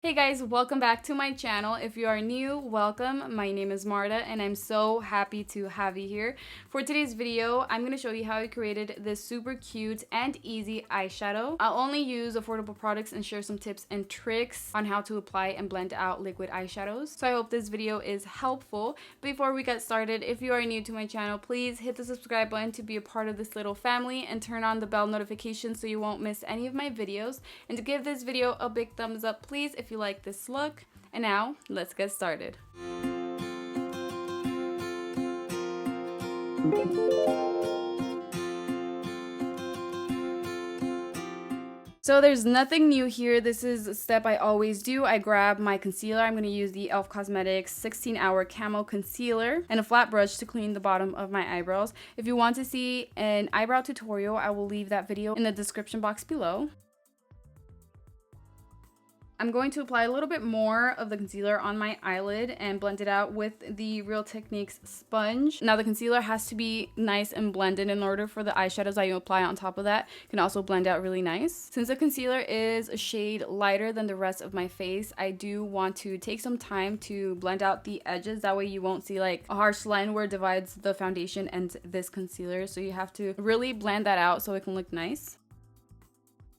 Hey guys, welcome back to my channel. If you are new, welcome. My name is Marta and I'm so happy to have you here. For today's video, I'm going to show you how I created this super cute and easy eyeshadow. I'll only use affordable products and share some tips and tricks on how to apply and blend out liquid eyeshadows. So I hope this video is helpful. Before we get started, if you are new to my channel, please hit the subscribe button to be a part of this little family and turn on the bell notification so you won't miss any of my videos. And to give this video a big thumbs up, please, if you like this look. And now let's get started. So there's nothing new here. This is a step I always do. I grab my concealer. I'm going to use the e.l.f. Cosmetics 16-hour Camo Concealer and a flat brush to clean the bottom of my eyebrows. If you want to see an eyebrow tutorial, I will leave that video in the description box below. I'm going to apply a little bit more of the concealer on my eyelid and blend it out with the Real Techniques sponge. Now the concealer has to be nice and blended in order for the eyeshadows that you apply on top of that can also blend out really nice. Since the concealer is a shade lighter than the rest of my face, I do want to take some time to blend out the edges. That way you won't see like a harsh line where it divides the foundation and this concealer. So you have to really blend that out so it can look nice.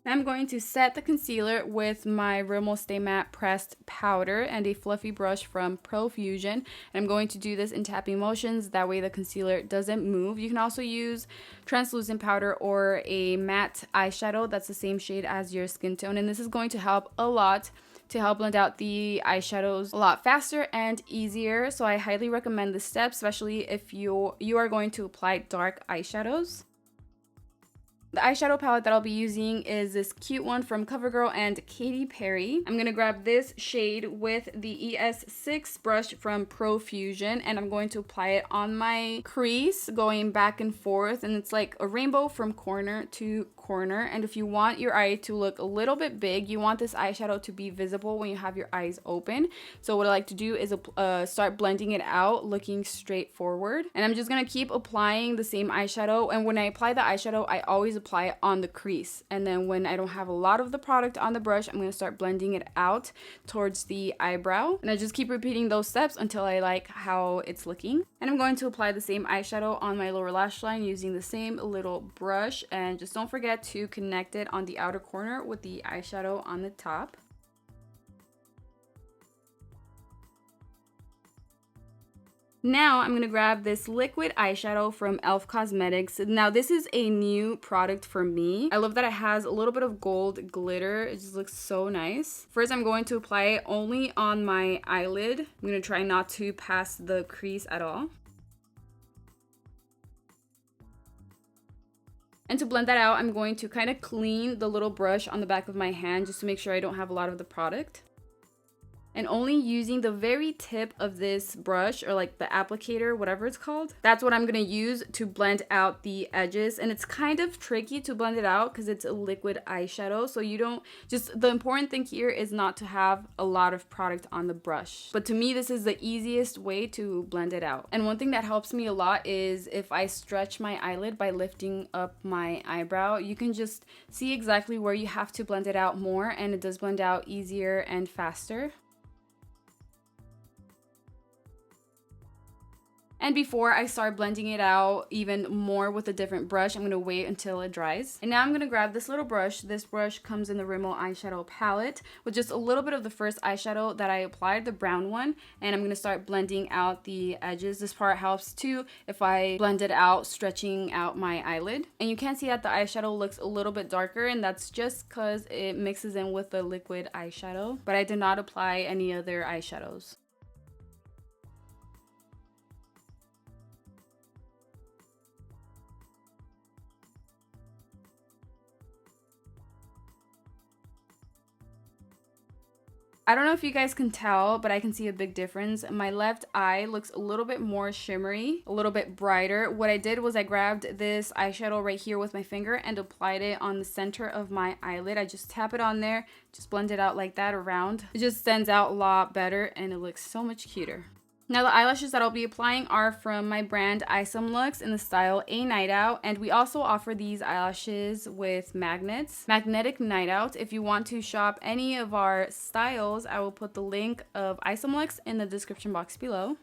I'm going to set the concealer with my Rimmel Stay Matte pressed powder and a fluffy brush from Profusion. And I'm going to do this in tapping motions, that way the concealer doesn't move. You can also use translucent powder or a matte eyeshadow that's the same shade as your skin tone, and this is going to help a lot to help blend out the eyeshadows a lot faster and easier. So I highly recommend this step, especially if you are going to apply dark eyeshadows. The eyeshadow palette that I'll be using is this cute one from Covergirl and Katy Perry. I'm going to grab this shade with the ES6 brush from Profusion, and I'm going to apply it on my crease, going back and forth, and it's like a rainbow from corner to corner. And if you want your eye to look a little bit big, you want this eyeshadow to be visible when you have your eyes open. So what I like to do is start blending it out looking straight forward. And I'm just going to keep applying the same eyeshadow, and when I apply the eyeshadow, I always apply it on the crease, and then when I don't have a lot of the product on the brush, I'm going to start blending it out towards the eyebrow, and I just keep repeating those steps until I like how it's looking. And I'm going to apply the same eyeshadow on my lower lash line using the same little brush, and just don't forget to connect it on the outer corner with the eyeshadow on the top. Now I'm going to grab this liquid eyeshadow from e.l.f. Cosmetics. Now this is a new product for me. I love that it has a little bit of gold glitter. It just looks so nice. First I'm going to apply it only on my eyelid. I'm going to try not to pass the crease at all. And to blend that out, I'm going to kind of clean the little brush on the back of my hand just to make sure I don't have a lot of the product. And only using the very tip of this brush, or like the applicator, whatever it's called, that's what I'm going to use to blend out the edges. And it's kind of tricky to blend it out because it's a liquid eyeshadow, so you don't, just the important thing here is not to have a lot of product on the brush. But to me, this is the easiest way to blend it out. And one thing that helps me a lot is if I stretch my eyelid by lifting up my eyebrow, you can just see exactly where you have to blend it out more, and it does blend out easier and faster. And before I start blending it out even more with a different brush, I'm going to wait until it dries. And now I'm going to grab this little brush. This brush comes in the Rimmel eyeshadow palette with just a little bit of the first eyeshadow that I applied, the brown one. And I'm going to start blending out the edges. This part helps too if I blend it out, stretching out my eyelid. And you can see that the eyeshadow looks a little bit darker, and that's just because it mixes in with the liquid eyeshadow. But I did not apply any other eyeshadows. I don't know if you guys can tell, but I can see a big difference. My left eye looks a little bit more shimmery, a little bit brighter. What I did was I grabbed this eyeshadow right here with my finger and applied it on the center of my eyelid. I just tap it on there, just blend it out like that around. It just stands out a lot better and it looks so much cuter. Now the eyelashes that I'll be applying are from my brand EyesomeLux in the style A Night Out, and we also offer these eyelashes with magnets, magnetic night out. If you want to shop any of our styles, I will put the link of EyesomeLux in the description box below.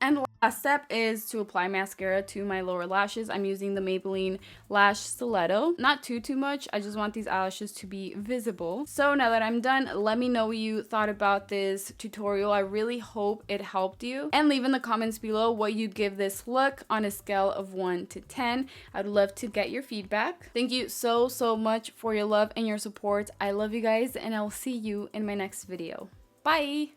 And the last step is to apply mascara to my lower lashes. I'm using the Maybelline Lash Stiletto. Not too much. I just want these eyelashes to be visible. So now that I'm done, let me know what you thought about this tutorial. I really hope it helped you. And leave in the comments below what you'd give this look on a scale of 1 to 10. I'd love to get your feedback. Thank you so much for your love and your support. I love you guys, and I'll see you in my next video. Bye!